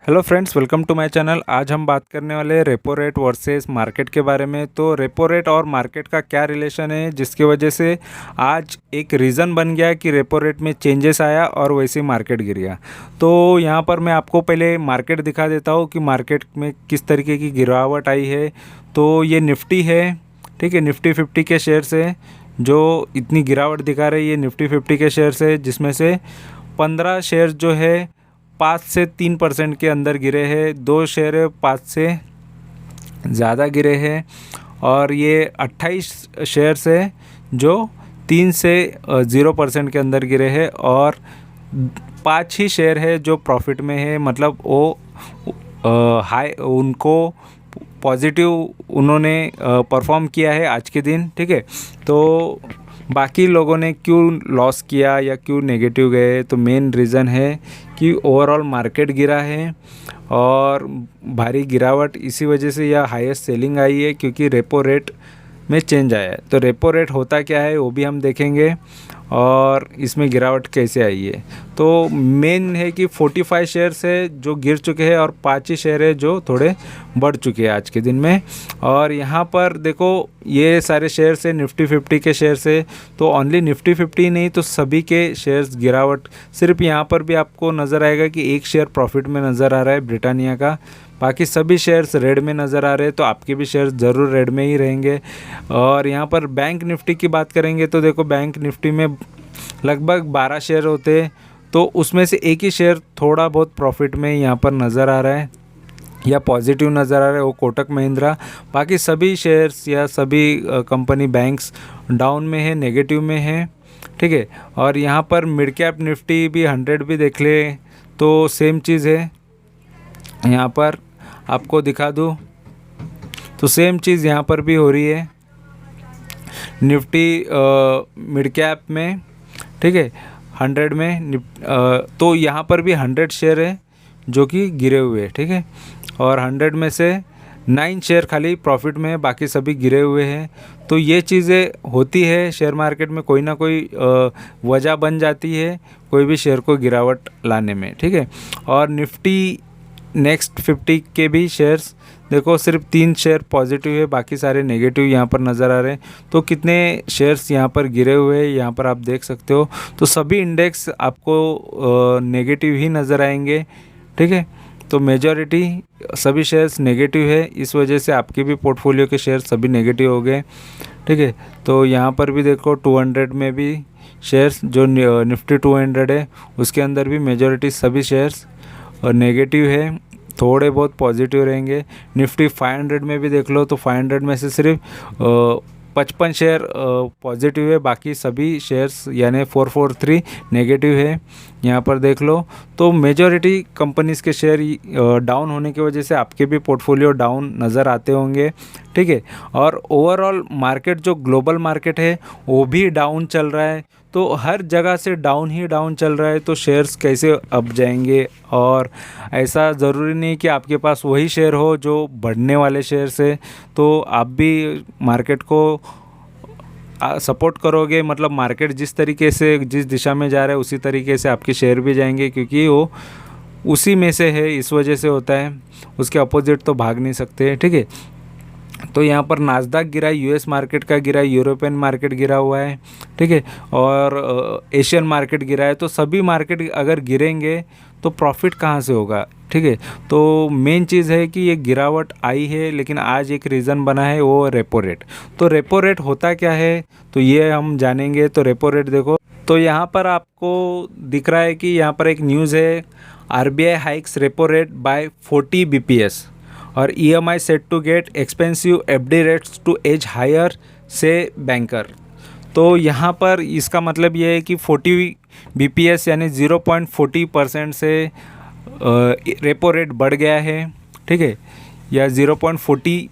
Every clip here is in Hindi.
Hello friends, welcome to my channel. आज हम बात करने वाले हैं रेपो रेट वर्सेस मार्केट के बारे में। तो रेपो रेट और मार्केट का क्या रिलेशन है, जिसकी वजह से आज एक रीज़न बन गया कि रेपो रेट में चेंजेस आया और वैसे ही मार्केट गिर गया। तो यहाँ पर मैं आपको पहले मार्केट दिखा देता हूँ कि मार्केट में किस तरीके की गिरावट आई है। तो ये निफ्टी है, ठीक है। निफ्टी 50 के शेयर्स है जो इतनी गिरावट दिखा रही है। निफ्टी 50 के शेयर्स है जिसमें से 15 शेयर्स जो है 5 से 3% के अंदर गिरे हैं। 2 शेयर 5 से ज़्यादा गिरे हैं और ये 28 शेयर्स है जो 3 से 0% के अंदर गिरे हैं और 5 ही शेयर है जो प्रॉफिट में है। मतलब वो हाई उनको पॉजिटिव उन्होंने परफॉर्म किया है आज के दिन, ठीक है। तो बाकी लोगों ने क्यों लॉस किया या क्यों नेगेटिव गए, तो मेन रीज़न है कि ओवरऑल मार्केट गिरा है और भारी गिरावट इसी वजह से या हाईएस्ट सेलिंग आई है क्योंकि रेपो रेट में चेंज आया है। तो रेपो रेट होता क्या है वो भी हम देखेंगे और इसमें गिरावट कैसे आई है। तो मेन है कि 45 शेयर्स है जो गिर चुके हैं और 5 ही शेयर है जो थोड़े बढ़ चुके हैं आज के दिन में। और यहाँ पर देखो ये सारे शेयर्स है निफ्टी 50 के शेयर्स है। तो ओनली निफ्टी 50 नहीं तो सभी के शेयर्स गिरावट। सिर्फ यहाँ पर भी आपको नज़र आएगा कि एक शेयर प्रॉफिट में नज़र आ रहा है ब्रिटानिया का, बाकी सभी शेयर्स रेड में नज़र आ रहे हैं। तो आपके भी शेयर्स ज़रूर रेड में ही रहेंगे। और यहाँ पर बैंक निफ्टी की बात करेंगे तो देखो बैंक निफ्टी में लगभग 12 शेयर होते हैं तो उसमें से एक ही शेयर थोड़ा बहुत प्रॉफिट में यहाँ पर नज़र आ रहा है या पॉजिटिव नज़र आ रहा है, वो कोटक महिंद्रा। बाकी सभी शेयर्स या सभी कंपनी बैंक्स डाउन में है, नेगेटिव में है, ठीक है। और यहाँ पर मिड कैप निफ्टी भी 100 भी देख ले तो सेम चीज़ है। यहाँ पर आपको दिखा दूँ तो सेम चीज़ यहाँ पर भी हो रही है निफ्टी मिड कैप में, ठीक है। 100 में तो यहाँ पर भी 100 शेयर है जो कि गिरे हुए हैं, ठीक है। और 100 में से 9 शेयर खाली प्रॉफिट में है, बाकी सभी गिरे हुए हैं। तो ये चीज़ें होती है शेयर मार्केट में, कोई ना कोई वजह बन जाती है कोई भी शेयर को गिरावट लाने में, ठीक है। और निफ्टी नेक्स्ट 50 के भी शेयर्स देखो सिर्फ 3 शेयर पॉजिटिव है, बाकी सारे नेगेटिव यहाँ पर नज़र आ रहे हैं। तो कितने शेयर्स यहाँ पर गिरे हुए हैं यहाँ पर आप देख सकते हो। तो सभी इंडेक्स आपको नेगेटिव ही नज़र आएंगे, ठीक है। तो मेजॉरिटी सभी शेयर्स नेगेटिव है, इस वजह से आपके भी पोर्टफोलियो के शेयर्स सभी नेगेटिव हो गए, ठीक है। तो यहाँ पर भी देखो 200 में भी शेयर्स जो निफ्टी 200 है उसके अंदर भी मेजॉरिटी सभी शेयर्स नेगेटिव है, थोड़े बहुत पॉजिटिव रहेंगे। निफ्टी 500 में भी देख लो तो 500 में से सिर्फ 55 शेयर पॉजिटिव है, बाकी सभी शेयर्स यानी 443 नेगेटिव है। यहाँ पर देख लो तो मेजॉरिटी कंपनीज़ के शेयर डाउन होने की वजह से आपके भी पोर्टफोलियो डाउन नज़र आते होंगे, ठीक है। और ओवरऑल मार्केट जो ग्लोबल मार्केट है वो भी डाउन चल रहा है। तो हर जगह से डाउन ही डाउन चल रहा है तो शेयर्स कैसे अप जाएंगे। और ऐसा ज़रूरी नहीं कि आपके पास वही शेयर हो जो बढ़ने वाले शेयर से, तो आप भी मार्केट को सपोर्ट करोगे। मतलब मार्केट जिस तरीके से जिस दिशा में जा रहा है उसी तरीके से आपके शेयर भी जाएंगे क्योंकि वो उसी में से है, इस वजह से होता है। उसके अपोजिट तो भाग नहीं सकते, ठीक है। तो यहाँ पर नास्डैक गिरा है, यूएस मार्केट का गिरा है, यूरोपियन मार्केट गिरा हुआ है, ठीक है। और एशियन मार्केट गिरा है। तो सभी मार्केट अगर गिरेंगे तो प्रॉफिट कहाँ से होगा, ठीक है। तो मेन चीज़ है कि ये गिरावट आई है, लेकिन आज एक रीज़न बना है वो रेपो रेट। तो रेपो रेट होता क्या है तो ये हम जानेंगे। तो रेपो रेट देखो तो यहाँ पर आपको दिख रहा है कि यहाँ पर एक न्यूज़ है, RBI hikes repo rate by 40 BPS और EMI set to get expensive FD rates to as higher से बैंकर। तो यहाँ पर इसका मतलब ये है कि 40 BPS यानी 0.40% से रेपो रेट बढ़ गया है, ठीक है, या 0.40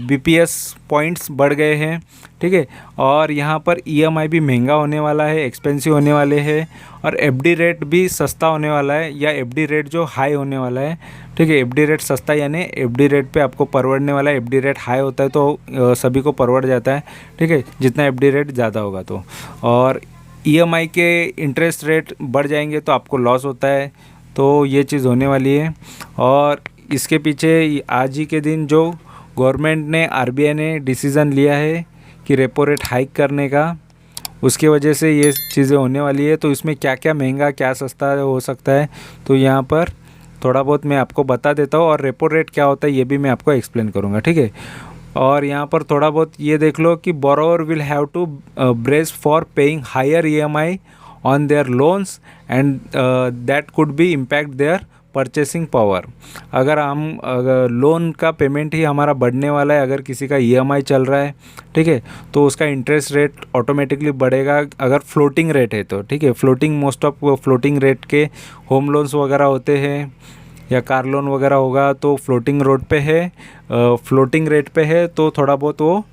BPS पॉइंट्स बढ़ गए हैं, ठीक है। और यहाँ पर EMI भी महंगा होने वाला है, एक्सपेंसिव होने वाले हैं और FD रेट भी सस्ता होने वाला है या FD रेट जो हाई होने वाला है, ठीक है। FD रेट सस्ता यानी FD रेट पे आपको परवड़ने वाला है। FD रेट हाई होता है तो सभी को परवड़ जाता है, ठीक है, जितना FD रेट ज़्यादा होगा तो। और EMI के इंटरेस्ट रेट बढ़ जाएंगे तो आपको लॉस होता है। तो ये चीज़ होने वाली है। और इसके पीछे आज ही के दिन जो गवर्नमेंट ने आरबीआई ने डिसीज़न लिया है कि रेपो रेट हाइक करने का, उसके वजह से ये चीज़ें होने वाली है। तो इसमें क्या क्या महंगा क्या सस्ता हो सकता है, तो यहाँ पर थोड़ा बहुत मैं आपको बता देता हूँ, और रेपो रेट क्या होता है ये भी मैं आपको एक्सप्लेन करूँगा, ठीक है। और यहाँ पर थोड़ा बहुत ये देख लो कि borrower will have to brace for paying higher EMI on their loans and that could be impact their purchasing power. अगर लोन का पेमेंट ही हमारा बढ़ने वाला है, अगर किसी का ईएमआई चल रहा है, ठीक है, तो उसका इंटरेस्ट रेट ऑटोमेटिकली बढ़ेगा। अगर फ्लोटिंग रेट है तो ठीक है, floating most of floating rate के होम लोन्स वगैरह होते हैं या कार लोन वगैरह होगा तो फ्लोटिंग रोड पे है, फ्लोटिंग रेट पे है, तो थोड़ा बहुत वो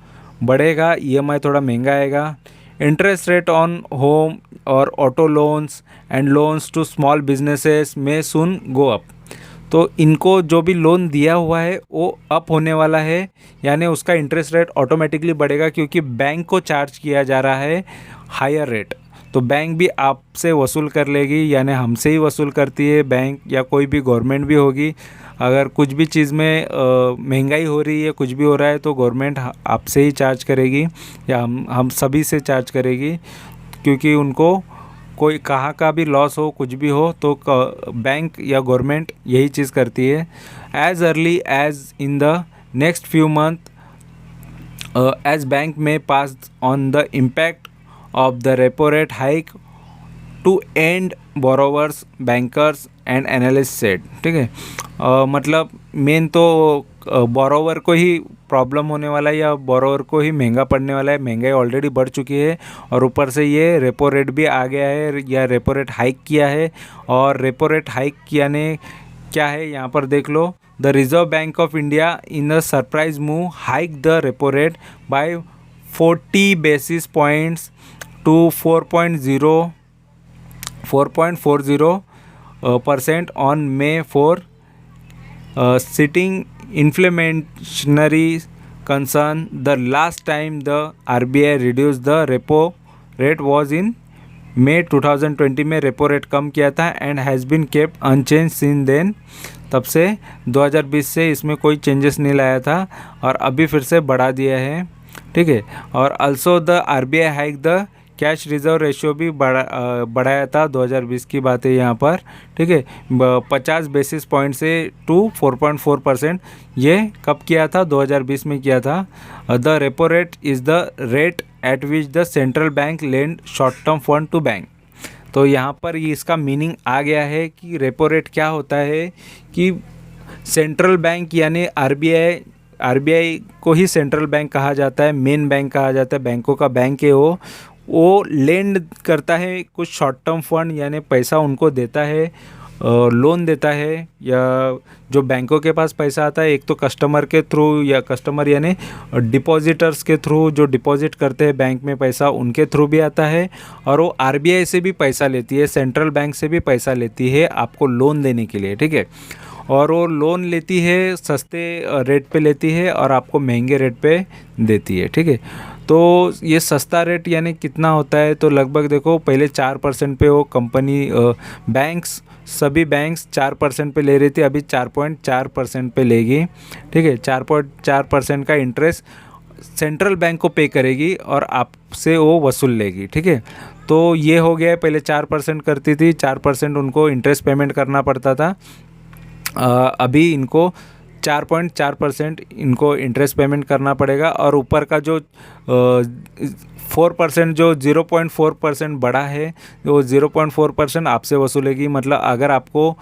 बढ़ेगा, ईएमआई थोड़ा महंगा आएगा। इंटरेस्ट रेट ऑन होम और auto loans and loans to small businesses में सून गो अप। तो इनको जो भी लोन दिया हुआ है वो अप होने वाला है, यानी उसका इंटरेस्ट रेट ऑटोमेटिकली बढ़ेगा, क्योंकि बैंक को चार्ज किया जा रहा है हायर रेट। तो बैंक भी आपसे वसूल कर लेगी, यानी हमसे ही वसूल करती है बैंक, या कोई भी गवर्नमेंट भी होगी। अगर कुछ भी चीज़ में महंगाई हो रही है, कुछ भी हो रहा है, तो गवर्नमेंट आपसे ही चार्ज करेगी या हम सभी से चार्ज करेगी, क्योंकि उनको कोई कहाँ का भी लॉस हो, कुछ भी हो, तो बैंक या गवर्नमेंट यही चीज़ करती है। As early as in the next few month as bank may pass on the impact of the repo rate hike to end borrowers, bankers and analysts said, ठीक है। मतलब मेन तो बोरोवर को ही प्रॉब्लम होने वाला है, या बोरोवर को ही महंगा पड़ने वाला है। महंगाई ऑलरेडी बढ़ चुकी है और ऊपर से ये रेपो रेट भी आ गया है, या रेपो रेट हाइक किया है। और रेपो रेट हाइक किया ने क्या है यहाँ पर देख लो, the Reserve Bank of India in a surprise move hike the repo rate by 40 basis points to 4.40% on May 4, citing inflationary concern. The last time the RBI reduced the repo rate was in May 2020 में रेपो रेट कम किया था and has been kept unchanged since then. तब से 2020 से इसमें कोई चेंजेस नहीं लाया था और अभी फिर से बढ़ा दिया है, ठीक है। और also the RBI hike the cash reserve ratio भी बढ़ाया था, 2020 की बात है यहाँ पर, ठीक है। 50 बेसिस पॉइंट से टू 4.4%। ये कब किया था? 2020 में किया था। The repo rate is the rate at which the central bank lend short term fund to bank. तो यहाँ पर इसका मीनिंग आ गया है कि रेपो रेट क्या होता है कि सेंट्रल बैंक यानी आरबीआई को ही सेंट्रल बैंक कहा जाता है, मेन बैंक कहा जाता है, बैंकों का बैंक है वो लेंड करता है कुछ शॉर्ट टर्म फंड, यानी पैसा उनको देता है, लोन देता है, या जो बैंकों के पास पैसा आता है एक तो कस्टमर के थ्रू, या कस्टमर यानी डिपॉजिटर्स के थ्रू जो डिपॉजिट करते हैं बैंक में पैसा, उनके थ्रू भी आता है। और वो आरबीआई से भी पैसा लेती है, सेंट्रल बैंक से भी पैसा लेती है आपको लोन देने के लिए, ठीक है। और वो लोन लेती है सस्ते रेट पे लेती है और आपको महंगे रेट पे देती है, ठीक है। तो ये सस्ता रेट यानी कितना होता है? तो लगभग देखो पहले 4% पे वो कंपनी सभी बैंक्स 4% पे ले रही थी, अभी 4.4% पे लेगी, ठीक है। 4.4% का इंटरेस्ट सेंट्रल बैंक को पे करेगी और आपसे वो वसूल लेगी, ठीक है। तो ये हो गया, पहले 4% करती थी, 4% उनको इंटरेस्ट पेमेंट करना पड़ता था। अभी इनको 4.4% इनको इंटरेस्ट पेमेंट करना पड़ेगा, और ऊपर का जो 4% जो 0.4% बढ़ा है, वो 0.4% आपसे वसूलेगी। मतलब अगर आपको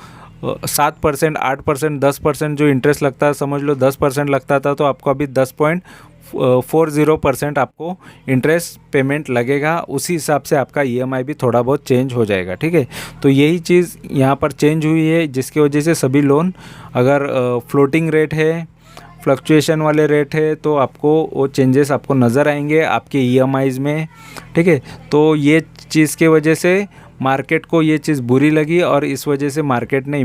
7%, 8%, 10% जो इंटरेस्ट लगता है, समझ लो 10% लगता था, तो आपको अभी 10.40% आपको इंटरेस्ट पेमेंट लगेगा। उसी हिसाब से आपका ईएमआई भी थोड़ा बहुत चेंज हो जाएगा, ठीक है। तो यही चीज़ यहाँ पर चेंज हुई है, जिसकी वजह से सभी लोन अगर फ्लोटिंग रेट है, फ्लक्चुएशन वाले रेट है, तो आपको वो चेंजेस आपको नज़र आएंगे आपके ईएमआईज़ में, ठीक है। तो ये चीज़ के वजह से मार्केट को ये चीज़ बुरी लगी और इस वजह से मार्केट ने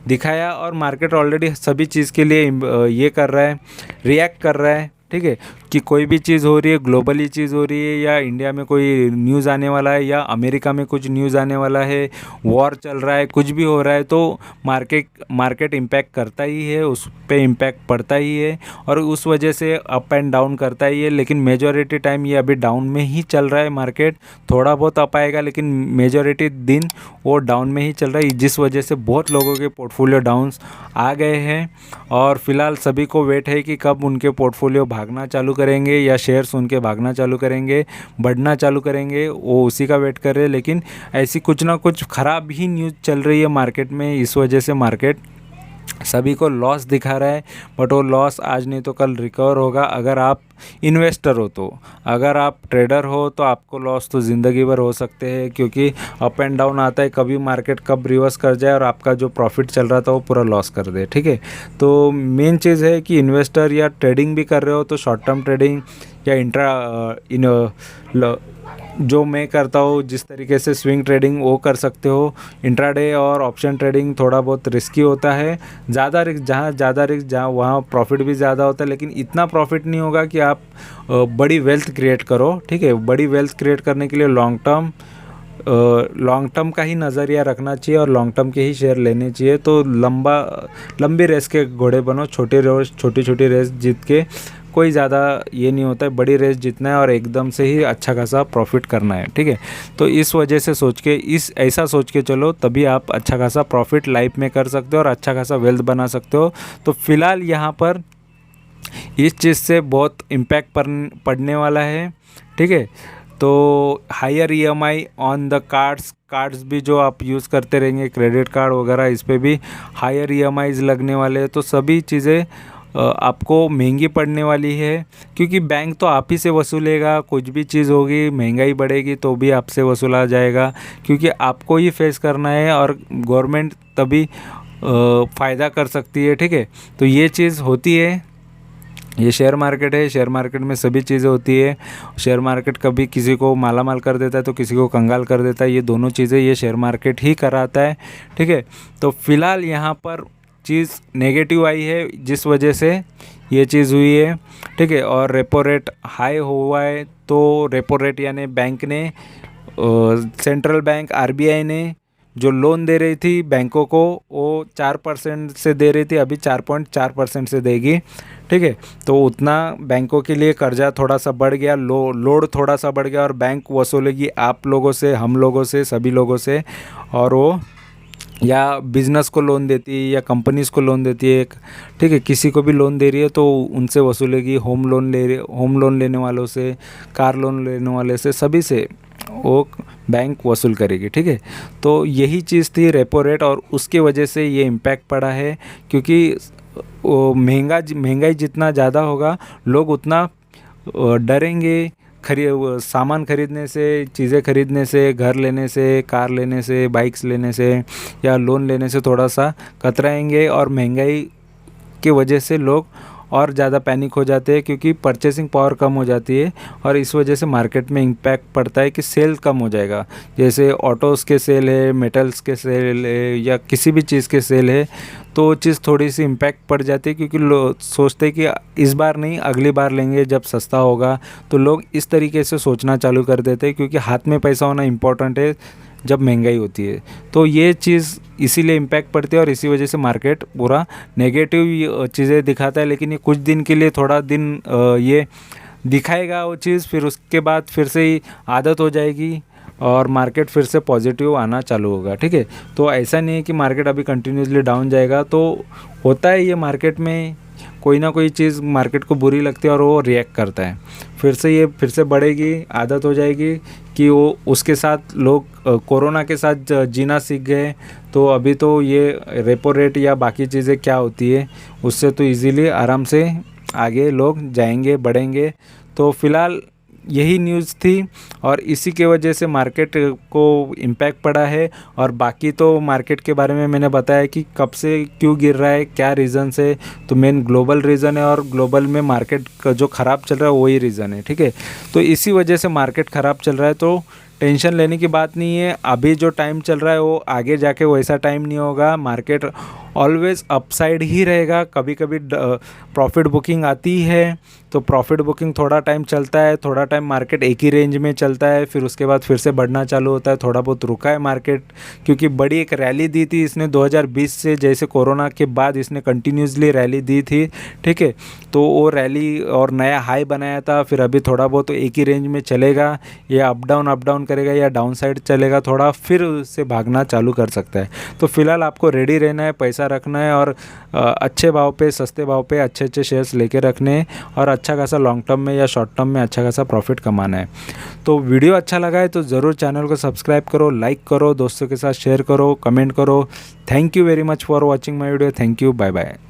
दिखाया, और मार्केट ऑलरेडी सभी चीज़ के लिए ये कर रहा है, रिएक्ट कर रहा है, ठीक है। कि कोई भी चीज़ हो रही है, ग्लोबली चीज़ हो रही है, या इंडिया में कोई न्यूज़ आने वाला है, या अमेरिका में कुछ न्यूज़ आने वाला है, वॉर चल रहा है, कुछ भी हो रहा है, तो मार्केट इम्पैक्ट करता ही है, उस पे इम्पैक्ट पड़ता ही है, और उस वजह से अप एंड डाउन करता ही है। लेकिन मेजॉरिटी टाइम ये अभी डाउन में ही चल रहा है मार्केट। थोड़ा बहुत अप आएगा, लेकिन मेजॉरिटी दिन वो डाउन में ही चल रहा है, जिस वजह से बहुत लोगों के पोर्टफोलियो डाउन्स आ गए हैं। और फिलहाल सभी को वेट है कि कब उनके पोर्टफोलियो भागना चालू करेंगे, या शेयर्स उनके भागना चालू करेंगे, बढ़ना चालू करेंगे, वो उसी का वेट कर रहे हैं। लेकिन ऐसी कुछ ना कुछ ख़राब ही न्यूज़ चल रही है मार्केट में, इस वजह से मार्केट सभी को लॉस दिखा रहा है। बट वो लॉस आज नहीं तो कल रिकवर होगा, अगर आप इन्वेस्टर हो तो। अगर आप ट्रेडर हो तो आपको लॉस तो ज़िंदगी भर हो सकते हैं, क्योंकि अप एंड डाउन आता है, कभी मार्केट कब रिवर्स कर जाए और आपका जो प्रॉफिट चल रहा था वो पूरा लॉस कर दे। ठीक है, तो मेन चीज़ है कि इन्वेस्टर या ट्रेडिंग भी कर रहे हो तो शॉर्ट टर्म ट्रेडिंग या जो मैं करता हूँ, जिस तरीके से स्विंग ट्रेडिंग, वो कर सकते हो। इंट्राडे और ऑप्शन ट्रेडिंग थोड़ा बहुत रिस्की होता है, ज़्यादा रिस्क जहाँ वहाँ प्रॉफिट भी ज़्यादा होता है, लेकिन इतना प्रॉफिट नहीं होगा कि आप बड़ी वेल्थ क्रिएट करो। ठीक है, बड़ी वेल्थ क्रिएट करने के लिए लॉन्ग टर्म का ही नज़रिया रखना चाहिए और लॉन्ग टर्म के ही शेयर लेने चाहिए। तो लंबी रेस के घोड़े बनो, छोटी छोटी रेस जीत के कोई ज़्यादा ये नहीं होता है, बड़ी रेस जीतना है और एकदम से ही अच्छा खासा प्रॉफिट करना है। ठीक है, तो इस वजह से ऐसा सोच के चलो, तभी आप अच्छा खासा प्रॉफिट लाइफ में कर सकते हो और अच्छा खासा वेल्थ बना सकते हो। तो फिलहाल यहाँ पर इस चीज़ से बहुत इम्पैक्ट पड़ने वाला है। ठीक है, तो higher EMI on the cards भी जो आप यूज़ करते रहेंगे, क्रेडिट कार्ड वगैरह, इस पे भी हायर ईएमआईज़ लगने वाले हैं। तो सभी चीज़ें आपको महंगी पड़ने वाली है, क्योंकि बैंक तो आप ही से वसूलेगा। कुछ भी चीज़ होगी, महंगाई बढ़ेगी तो भी आपसे वसूला जाएगा, क्योंकि आपको ही फेस करना है और गवर्नमेंट तभी फ़ायदा कर सकती है। ठीक है, तो ये चीज़ होती है। ये शेयर मार्केट है, शेयर मार्केट में सभी चीज़ें होती है। शेयर मार्केट कभी किसी को मालामाल कर देता है तो किसी को कंगाल कर देता है, ये दोनों चीज़ें ये शेयर मार्केट ही कराता है। ठीक है, तो फिलहाल यहाँ पर चीज़ नेगेटिव आई है, जिस वजह से ये चीज़ हुई है। ठीक है, और रेपो रेट हाई हुआ है, तो रेपो रेट यानी बैंक ने सेंट्रल बैंक आरबीआई ने जो लोन दे रही थी बैंकों को, वो 4% से दे रही थी, अभी 4.4% से देगी। ठीक है, तो उतना बैंकों के लिए कर्जा थोड़ा सा बढ़ गया, लोड थोड़ा सा बढ़ गया, और बैंक वसूलेगी आप लोगों से, हम लोगों से, सभी लोगों से। और वो या बिज़नेस को लोन देती है या कंपनीज़ को लोन देती है। ठीक है, किसी को भी लोन दे रही है तो उनसे वसूलेगी। होम लोन लेने वालों से, कार लोन लेने वाले से, सभी से वो बैंक वसूल करेगी। ठीक है, तो यही चीज़ थी रेपो रेट, और उसके वजह से ये इम्पैक्ट पड़ा है, क्योंकि वो महंगाई जितना ज़्यादा होगा, लोग उतना डरेंगे सामान खरीदने से, चीज़ें खरीदने से, घर लेने से, कार लेने से, बाइक्स लेने से या लोन लेने से थोड़ा सा कतराएंगे। और महंगाई की वजह से लोग और ज़्यादा पैनिक हो जाते हैं, क्योंकि परचेसिंग पावर कम हो जाती है, और इस वजह से मार्केट में इम्पैक्ट पड़ता है कि सेल कम हो जाएगा। जैसे ऑटोज़ के सेल है, मेटल्स के सेल है, या किसी भी चीज़ के सेल है, तो वो चीज़ थोड़ी सी इम्पैक्ट पड़ जाती है, क्योंकि लोग सोचते हैं कि इस बार नहीं, अगली बार लेंगे जब सस्ता होगा। तो लोग इस तरीके से सोचना चालू कर देते हैं, क्योंकि हाथ में पैसा होना इम्पोर्टेंट है जब महंगाई होती है। तो ये चीज़ इसीलिए इम्पैक्ट पड़ती है, और इसी वजह से मार्केट पूरा नेगेटिव चीज़ें दिखाता है। लेकिन ये कुछ दिन के लिए, थोड़ा दिन ये दिखाएगा वो चीज़, फिर उसके बाद फिर से ही आदत हो जाएगी और मार्केट फिर से पॉजिटिव आना चालू होगा। ठीक है, तो ऐसा नहीं है कि मार्केट अभी कंटिन्यूसली डाउन जाएगा। तो होता है ये मार्केट में, कोई ना कोई चीज़ मार्केट को बुरी लगती है और वो रिएक्ट करता है, फिर से बढ़ेगी, आदत हो जाएगी कि वो उसके साथ लोग कोरोना के साथ जीना सीख गए। तो अभी तो ये रेपो रेट या बाकी चीज़ें क्या होती है, उससे तो इजीली आराम से आगे लोग जाएंगे, बढ़ेंगे। तो फिलहाल यही न्यूज़ थी, और इसी के वजह से मार्केट को इम्पैक्ट पड़ा है। और बाकी तो मार्केट के बारे में मैंने बताया कि कब से क्यों गिर रहा है, क्या रीज़न है। तो मेन ग्लोबल रीज़न है, और ग्लोबल में मार्केट का जो ख़राब चल रहा है वही रीज़न है। ठीक है, तो इसी वजह से मार्केट ख़राब चल रहा है, तो टेंशन लेने की बात नहीं है। अभी जो टाइम चल रहा है वो आगे जाके वैसा टाइम नहीं होगा। मार्केट ऑलवेज़ अपसाइड ही रहेगा। कभी कभी प्रॉफिट बुकिंग आती है तो प्रॉफिट बुकिंग थोड़ा टाइम चलता है, थोड़ा टाइम मार्केट एक ही रेंज में चलता है, फिर उसके बाद फिर से बढ़ना चालू होता है। थोड़ा बहुत रुका है मार्केट, क्योंकि बड़ी एक रैली दी थी इसने 2020 से, जैसे कोरोना के बाद इसने कंटिन्यूसली रैली दी थी, ठीक है। तो वो रैली और नया हाई बनाया था, फिर अभी थोड़ा बहुत तो एक ही रेंज में चलेगा, या अप डाउन करेगा या डाउन साइड चलेगा थोड़ा, फिर उससे भागना चालू कर सकता है। तो फिलहाल आपको रेडी रहना है, पैसा रखना है, और अच्छे भाव पे, सस्ते भाव पे अच्छे अच्छे शेयर्स लेके रखने हैं, और अच्छा खासा लॉन्ग टर्म में या शॉर्ट टर्म में अच्छा खासा प्रॉफिट कमाना है। तो वीडियो अच्छा लगा है तो ज़रूर चैनल को सब्सक्राइब करो, लाइक करो, दोस्तों के साथ शेयर करो, कमेंट करो। Thank you very much for watching my video. Thank you, bye bye.